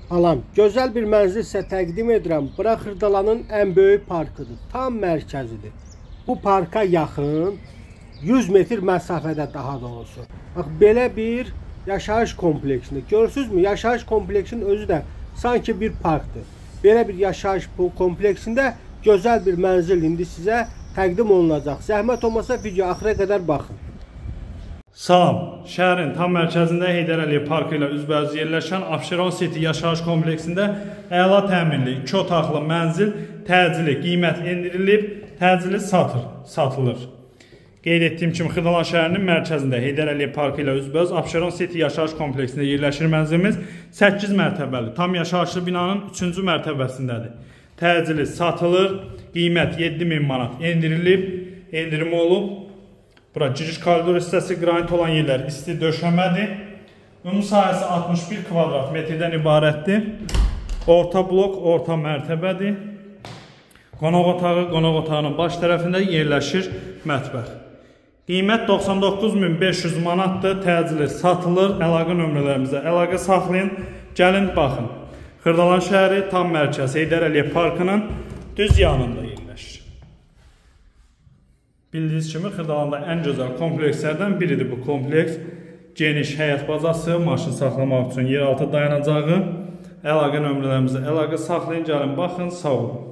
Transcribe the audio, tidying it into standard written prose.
Alam, gözəl bir mənzil sizə təqdim edirəm. Bura Xırdalanın ən böyük parkıdır. Tam mərkəzidir. Bu parka yaxın 100 metr məsafədə daha doğrusu. Bax, belə bir yaşayış kompleksini görürsünüzmü? Yaşayış kompleksinin özü də sanki bir parkdır. Belə bir yaşayış kompleksində gözəl bir mənzil indi sizə təqdim olunacaq. Zəhmət olmasa video axıra qədər baxın. Salam, şəhərin tam mərkəzində Heydər Əliyev Parkı ilə üzbəüz yerləşən Abşeron City yaşayış kompleksində əla təminli 2 otaqlı mənzil təcili qiymət endirilib, təcili satılır. Qeyd etdiyim kimi Xırdalan şəhərinin mərkəzində Heydər Əliyev Parkı ilə üzbəüz Abşeron City yaşayış kompleksində yerləşir mənzilimiz 8 mərtəbəli, tam yaşayışlı binanın 3-cü mərtəbəsindədir. Təcili satılır, qiymət 7000 manat endirim olub. Bura giriş koridor hissəsi qranit olan yerlər isti döşəmədir. Ümumi sahəsi 61 kvadrat metrdən ibarətdir. Orta blok, orta mərtəbədir. Qonaq otağının baş tərəfində yerləşir mətbəx. Qiymət 99.500 manatdır, təcili satılır. Əlaqə nömrələrimizə əlaqə saxlayın, gəlin baxın. Xırdalan şəhəri tam mərkəz Heydər Əliyev Parkının düz yanında yerləşir. Bildiyiniz kimi Xırdalanda ən gözəl komplekslərdən biridir bu kompleks. Geniş həyət bazası, maşın saxlamaq üçün yeraltı dayanacağı. Əlaqə nömrələrimizə əlaqə saxlayın, gəlin baxın, sağ olun.